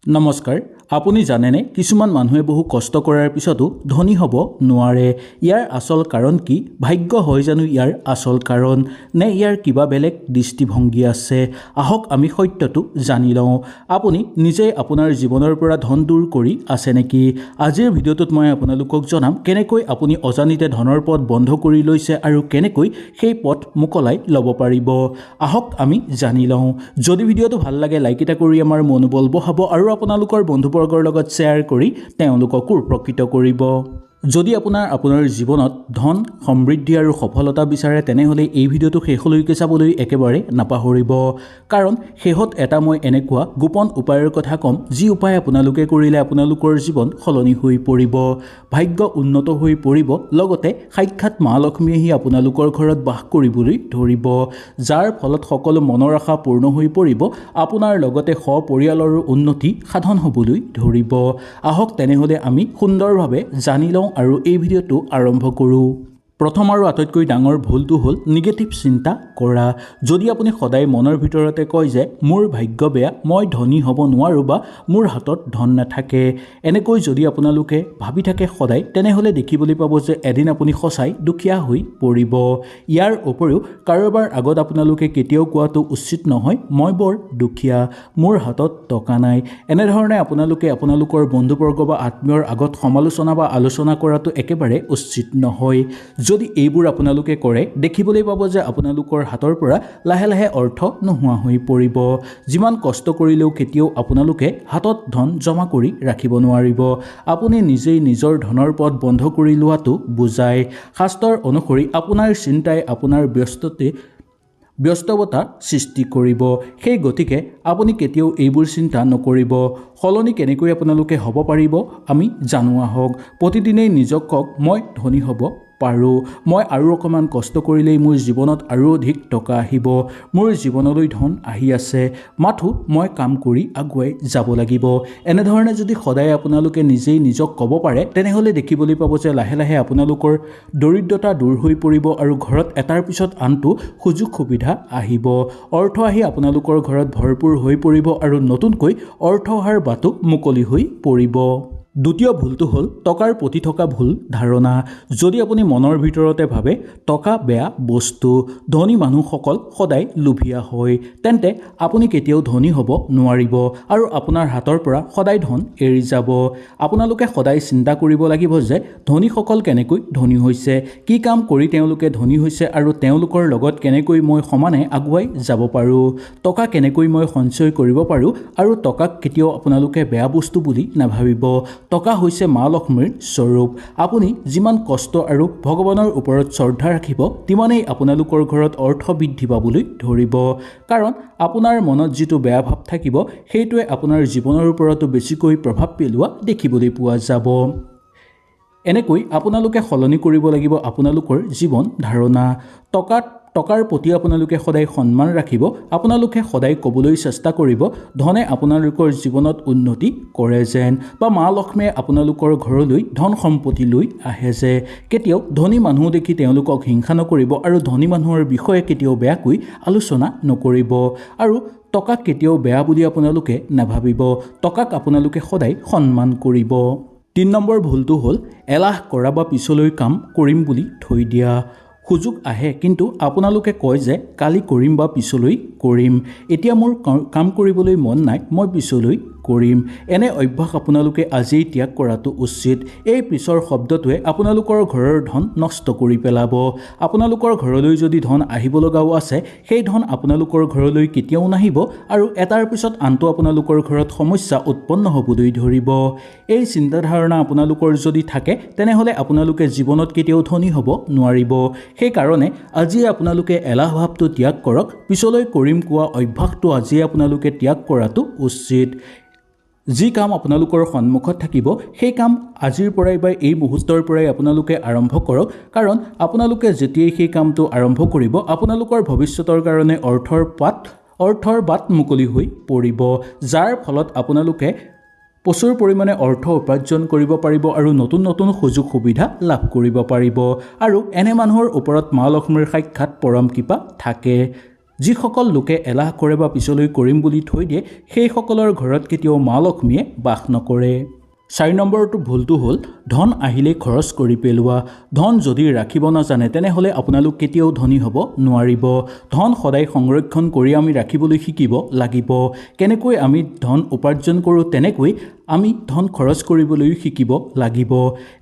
নমস্কাৰ। আপুনি জানেনে কিছুমান মানুহে বহু কষ্ট কৰাৰ পিছতো ধনী হ'ব নোৱাৰে। ইয়াৰ আচল কাৰণ কি? ভাগ্য হয় জানো ইয়াৰ আচল কাৰণ, নে ইয়াৰ কিবা বেলেগ দৃষ্টিভংগী আছে? আহক আমি সত্যটো জানি লওঁ। আপুনি নিজেই আপোনাৰ জীৱনৰ পৰা ধন দূৰ কৰি আছে নেকি? আজিৰ ভিডিঅ'টোত মই আপোনালোকক জনাম কেনেকৈ আপুনি অজানিতে ধনৰ পথ বন্ধ কৰি লৈছে আৰু কেনেকৈ সেই পথ মোকলাই ল'ব পাৰিব। আহক আমি জানি লওঁ। যদি ভিডিঅ'টো ভাল লাগে লাইক এটা কৰি আমাৰ মনোবল বঢ়াব আৰু আপোনালোকৰ বন্ধুবৰ্গৰ লগত শ্বেয়াৰ কৰি তেওঁলোককো উপকৃত কৰিব। যদি আপোনাৰ জীৱনত ধন, সমৃদ্ধি আৰু সফলতা বিচাৰে তেনেহ'লে এই ভিডিঅ'টো শেষলৈকে চাবলৈ একেবাৰে নাপাহৰিব। কাৰণ শেষত এটা মই এনেকুৱা গোপন উপায়ৰ কথা ক'ম যি উপায় আপোনালোকে কৰিলে আপোনালোকৰ জীৱন সলনি হৈ পৰিব, ভাগ্য উন্নত হৈ পৰিব, লগতে সাক্ষাৎ মা লক্ষ্মী আহি আপোনালোকৰ ঘৰত বাস কৰিবলৈ ধৰিব, যাৰ ফলত সকলো মনৰ আশা পূৰ্ণ হৈ পৰিব, আপোনাৰ লগতে সপৰিয়ালৰো উন্নতি সাধন হ'বলৈ ধৰিব। আহক তেনেহ'লে আমি সুন্দৰভাৱে জানি লওঁ আৰু এই ভিডিঅ'টো আৰম্ভ কৰোঁ। প্ৰথম আৰু আটাইতকৈ ডাঙৰ ভুলটো হ'ল নিগেটিভ চিন্তা কৰা। যদি আপুনি সদায় মনৰ ভিতৰতে কয় যে মোৰ ভাগ্য বেয়া, মই ধনী হ'ব নোৱাৰোঁ বা মোৰ হাতত ধন নাথাকে, এনেকৈ যদি আপোনালোকে ভাবি থাকে সদায়, তেনেহ'লে দেখিবলৈ পাব যে এদিন আপুনি সঁচাই দুখীয়া হৈ পৰিব। ইয়াৰ উপৰিও কাৰোবাৰ আগত আপোনালোকে কেতিয়াও কোৱাটো উচিত নহয় মই বৰ দুখীয়া, মোৰ হাতত টকা নাই। এনেধৰণে আপোনালোকে আপোনালোকৰ বন্ধুবৰ্গ বা আত্মীয়ৰ আগত সমালোচনা বা আলোচনা কৰাটো একেবাৰে উচিত নহয়। যদি এইবোৰ আপোনালোকে কৰে দেখিবলৈ পাব যে আপোনালোকৰ হাতৰ পৰা লাহে লাহে অৰ্থ নোহোৱা হৈ পৰিব। যিমান কষ্ট কৰিলেও কেতিয়াও আপোনালোকে হাতত ধন জমা কৰি ৰাখিব নোৱাৰিব। আপুনি নিজেই নিজৰ ধনৰ পথ বন্ধ কৰি লোৱাটো বুজায়। শাস্ত্ৰৰ অনুসৰি আপোনাৰ চিন্তাই আপোনাৰ ব্যস্ততাৰ সৃষ্টি কৰিব। সেই গতিকে আপুনি কেতিয়াও এইবোৰ চিন্তা নকৰিব। সলনি কেনেকৈ আপোনালোকে হ'ব পাৰিব আমি জানো আহক। প্ৰতিদিনেই নিজক কওক মই ধনী হ'ব পাৰোঁ, মই আৰু অকণমান কষ্ট কৰিলেই মোৰ জীৱনত আৰু অধিক টকা আহিব, মোৰ জীৱনলৈ ধন আহি আছে, মাথো মই কাম কৰি আগুৱাই যাব লাগিব। এনেধৰণে যদি সদায় আপোনালোকে নিজেই নিজক ক'ব পাৰে তেনেহ'লে দেখিবলৈ পাব যে লাহে লাহে আপোনালোকৰ দৰিদ্ৰতা দূৰ হৈ পৰিব আৰু ঘৰত এটাৰ পিছত আনটো সুযোগ সুবিধা আহিব। অৰ্থ আহি আপোনালোকৰ ঘৰত ভৰপূৰ হৈ পৰিব আৰু নতুনকৈ অৰ্থ অহাৰ বাটো মুকলি হৈ পৰিব। দ্বিতীয় ভুলটো হ'ল টকাৰ প্ৰতি থকা ভুল ধাৰণা। যদি আপুনি মনৰ ভিতৰতে ভাবে টকা বেয়া বস্তু, ধনী মানুহসকল সদায় লোভীয়া হয়, তেন্তে আপুনি কেতিয়াও ধনী হ'ব নোৱাৰিব আৰু আপোনাৰ হাতৰ পৰা সদায় ধন এৰি যাব। আপোনালোকে সদায় চিন্তা কৰিব লাগিব যে ধনীসকল কেনেকৈ ধনী হৈছে, কি কাম কৰি তেওঁলোকে ধনী হৈছে আৰু তেওঁলোকৰ লগত কেনেকৈ মই সমানে আগুৱাই যাব পাৰোঁ, টকা কেনেকৈ মই সঞ্চয় কৰিব পাৰোঁ। আৰু টকাক কেতিয়াও আপোনালোকে বেয়া বস্তু বুলি নাভাবিব। টকা হৈছে মা লক্ষ্মীৰ স্বৰূপ। আপুনি যিমান কষ্ট আৰু ভগৱানৰ ওপৰত শ্ৰদ্ধা ৰাখিব তিমানেই আপোনালোকৰ ঘৰত অৰ্থ বৃদ্ধি পাবলৈ ধৰিব। কাৰণ আপোনাৰ মনত যিটো বেয়া ভাৱ থাকিব সেইটোৱে আপোনাৰ জীৱনৰ ওপৰতো বেছিকৈ প্ৰভাৱ পেলোৱা দেখিবলৈ পোৱা যাব। এনেকৈ আপোনালোকে সলনি কৰিব লাগিব আপোনালোকৰ জীৱন ধাৰণা। টকাৰ প্ৰতি আপোনালোকে সদায় সন্মান ৰাখিব। আপোনালোকে সদায় ক'বলৈ চেষ্টা কৰিব ধনে আপোনালোকৰ জীৱনত উন্নতি কৰে যেন, বা মা লক্ষ্মীয়ে আপোনালোকৰ ঘৰলৈ ধন সম্পত্তি লৈ আহে যে। কেতিয়াও ধনী মানুহ দেখি তেওঁলোকক হিংসা নকৰিব আৰু ধনী মানুহৰ বিষয়ে কেতিয়াও বেয়াকৈ আলোচনা নকৰিব। আৰু টকাক কেতিয়াও বেয়া বুলি আপোনালোকে নাভাবিব। টকাক আপোনালোকে সদায় সন্মান কৰিব। ৩ নম্বৰ ভুলটো হ'ল এলাহ কৰা বা পিছলৈ কাম কৰিম বুলি থৈ দিয়া। সুযোগ আহে কিন্তু আপোনালোকে কয় যে কালি কৰিম বা পিছলৈ কৰিম, এতিয়া মোৰ কাম কৰিবলৈ মন নাই, মই পিছলৈ কৰিম। এনে অভ্যাস আপোনালোকে আজিয়েই ত্যাগ কৰাটো উচিত। এই পিছৰ শব্দটোৱে আপোনালোকৰ ঘৰৰ ধন নষ্ট কৰি পেলাব। আপোনালোকৰ ঘৰলৈ যদি ধন আহিব লগাও আছে সেই ধন আপোনালোকৰ ঘৰলৈ কেতিয়াও নাহিব আৰু এটাৰ পিছত আনটো আপোনালোকৰ ঘৰত সমস্যা উৎপন্ন হ'বলৈ ধৰিব। এই চিন্তাধাৰণা আপোনালোকৰ যদি থাকে তেনেহ'লে আপোনালোকে জীৱনত কেতিয়াও ধনী হ'ব নোৱাৰিব। সেইকাৰণে আজিয়ে আপোনালোকে এলাহ ভাৱটো ত্যাগ কৰক। পিছলৈ কৰিম কোৱা অভ্যাসটো আজিয়ে আপোনালোকে ত্যাগ কৰাটো উচিত। যি কাম আপোনালোকৰ সন্মুখত থাকিব সেই কাম আজিৰ পৰাই বা এই মুহূৰ্তৰ পৰাই আপোনালোকে আৰম্ভ কৰক। কাৰণ আপোনালোকে যেতিয়াই সেই কামটো আৰম্ভ কৰিব আপোনালোকৰ ভৱিষ্যতৰ কাৰণে অৰ্থৰ বাট মুকলি হৈ পৰিব, যাৰ ফলত আপোনালোকে প্ৰচুৰ পৰিমাণে অৰ্থ উপাৰ্জন কৰিব পাৰিব আৰু নতুন নতুন সুযোগ সুবিধা লাভ কৰিব পাৰিব। আৰু এনে মানুহৰ ওপৰত মা লক্ষ্মীৰ সাক্ষাৎ পৰম কৃপা থাকে। যিসকল লোকে এলাহ কৰে বা পিছলৈ কৰিম বুলি থৈ দিয়ে সেইসকলৰ ঘৰত কেতিয়াও মা লক্ষ্মীয়ে বাস নকৰে। 4 নম্বৰটো ভুলটো হ'ল ধন আহিলে খৰচ কৰি পেলোৱা। ধন যদি ৰাখিব নাজানে তেনেহ'লে আপোনালোক কেতিয়াও ধনী হ'ব নোৱাৰিব। ধন সদায় সংৰক্ষণ কৰি আমি ৰাখিবলৈ শিকিব লাগিব। কেনেকৈ আমি ধন উপাৰ্জন কৰোঁ তেনেকৈ আমি ধন খৰচ কৰিবলৈও শিকিব লাগিব।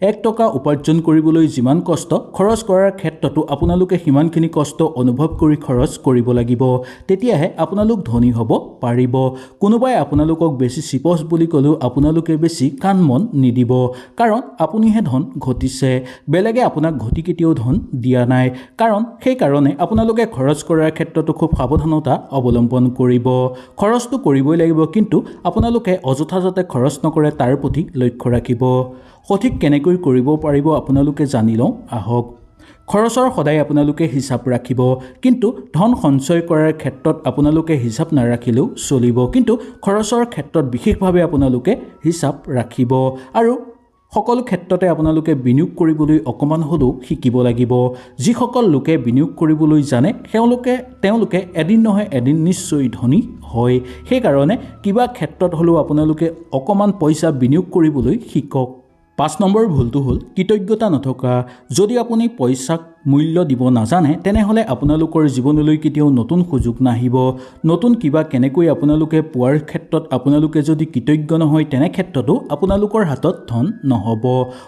1 টকা উপাৰ্জন কৰিবলৈ যিমান কষ্ট খৰচ কৰাৰ ক্ষেত্ৰতো আপোনালোকে সিমানখিনি কষ্ট অনুভৱ কৰি খৰচ কৰিব লাগিব। তেতিয়াহে আপোনালোক ধনী হ'ব পাৰিব। কোনোবাই আপোনালোকক বেছি চিপচ বুলি ক'লেও আপোনালোকে বেছি কাণ মন নিদিব, কাৰণ আপুনিহে ধন ঘটিছে। বেলেগে আপোনাক ঘটি কেতিয়াও ধন দিয়া নাই। সেইকাৰণে আপোনালোকে খৰচ কৰাৰ ক্ষেত্ৰতো খুব সাৱধানতা অৱলম্বন কৰিব। খৰচটো কৰিবই লাগিব, কিন্তু আপোনালোকে অযথা যাতে খৰচ নকৰে তাৰ প্ৰতি লক্ষ্য ৰাখিব। সঠিক কেনেকৈ কৰিব পাৰিব আপোনালোকে জানি লওঁ আহক। খৰচৰ সদায় আপোনালোকে হিচাপ ৰাখিব, কিন্তু ধন সঞ্চয় কৰাৰ ক্ষেত্ৰত আপোনালোকে হিচাপ নাৰাখিলেও চলিব, কিন্তু খৰচৰ ক্ষেত্ৰত বিশেষভাৱে আপোনালোকে হিচাপ ৰাখিব। আৰু সকলো ক্ষেত্ৰতে আপোনালোকে বিনিয়োগ কৰিবলৈ অকণমান হ'লেও শিকিব লাগিব। যিসকল লোকে বিনিয়োগ কৰিবলৈ জানে তেওঁলোকে এদিন নহয় এদিন নিশ্চয় ধনী হয়। সেইকাৰণে কিবা ক্ষেত্ৰত হ'লেও আপোনালোকে অকণমান পইচা বিনিয়োগ কৰিবলৈ শিকক। 5 নম্বৰ ভুলটো হ'ল কৃতজ্ঞতা নথকা। যদি আপুনি পইচাক মূল্য দিব নাজানে তেনেহ'লে আপোনালোকৰ জীৱনলৈ কেতিয়াও নতুন সুযোগ নাহিব। নতুন কিবা কেনেকৈ আপোনালোকে পোৱাৰ ক্ষেত্ৰত আপোনালোকে যদি কৃতজ্ঞ নহয় তেনে ক্ষেত্ৰতো আপোনালোকৰ হাতত ধন নহ'ব।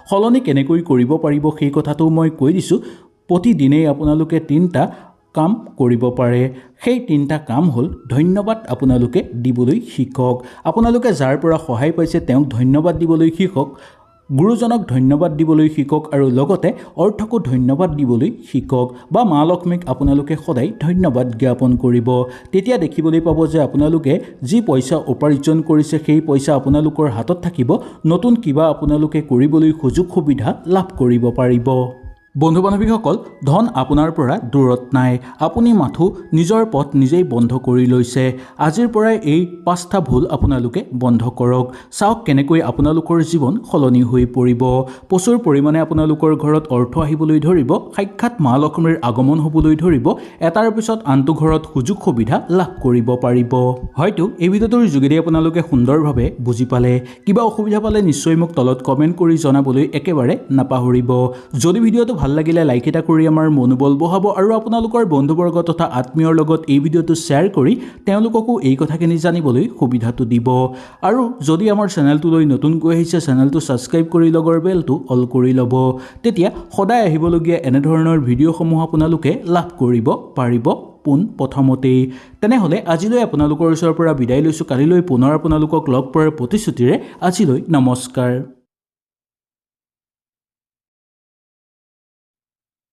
সলনি কেনেকৈ কৰিব পাৰিব সেই কথাটো মই কৈ দিছোঁ। প্ৰতিদিনেই আপোনালোকে 3টা কাম কৰিব পাৰে। সেই 3টা কাম হ'ল ধন্যবাদ আপোনালোকে দিবলৈ শিকক। আপোনালোকে যাৰ পৰা সহায় পাইছে তেওঁক ধন্যবাদ দিবলৈ শিকক। গুৰুজনক ধন্যবাদ দিবলৈ শিকক আৰু লগতে অৰ্থকো ধন্যবাদ দিবলৈ শিকক, বা মা লক্ষ্মীক আপোনালোকে সদায় ধন্যবাদ জ্ঞাপন কৰিব। তেতিয়া দেখিবলৈ পাব যে আপোনালোকে যি পইচা উপাৰ্জন কৰিছে সেই পইচা আপোনালোকৰ হাতত থাকিব। নতুন কিবা আপোনালোকে কৰিবলৈ সুযোগ সুবিধা লাভ কৰিব পাৰিব। বন্ধু বান্ধৱীসকল, ধন আপোনাৰ পৰা দূৰত নাই। আপুনি মাথো নিজৰ পথ নিজেই বন্ধ কৰি লৈছে। আজিৰ পৰাই এই 5টা ভুল আপোনালোকে বন্ধ কৰক। চাওক কেনেকৈ আপোনালোকৰ জীৱন সলনি হৈ পৰিব। প্ৰচুৰ পৰিমাণে আপোনালোকৰ ঘৰত অৰ্থ আহিবলৈ ধৰিব। সাক্ষাৎ মা লক্ষ্মীৰ আগমন হ'বলৈ ধৰিব। এটাৰ পিছত আনটো ঘৰত সুযোগ সুবিধা লাভ কৰিব পাৰিব। হয়তো এই ভিডিঅ'টোৰ যোগেদি আপোনালোকে সুন্দৰভাৱে বুজি পালে। কিবা অসুবিধা পালে নিশ্চয় মোক তলত কমেণ্ট কৰি জনাবলৈ একেবাৰে নাপাহৰিব। যদি ভিডিঅ'টো ভাল লাগিলে লাইক এটা কৰি আমাৰ মনোবল বঢ়াব আৰু আপোনালোকৰ বন্ধুবৰ্গ তথা আত্মীয়ৰ লগত এই ভিডিঅ'টো শ্বেয়াৰ কৰি তেওঁলোককো এই কথাখিনি জানিবলৈ সুবিধাটো দিব। আৰু যদি আমাৰ চেনেলটোলৈ নতুনকৈ আহিছে চেনেলটো ছাবস্ক্ৰাইব কৰি লগৰ বেলটো অল কৰি ল'ব। তেতিয়া সদায় আহিবলগীয়া এনেধৰণৰ ভিডিঅ'সমূহ আপোনালোকে লাভ কৰিব পাৰিব পোনপ্ৰথমতেই। তেনেহ'লে আজিলৈ আপোনালোকৰ ওচৰৰ পৰা বিদায় লৈছোঁ। কালিলৈ পুনৰ আপোনালোকক লগ পোৱাৰ প্ৰতিশ্ৰুতিৰে আজিলৈ নমস্কাৰ।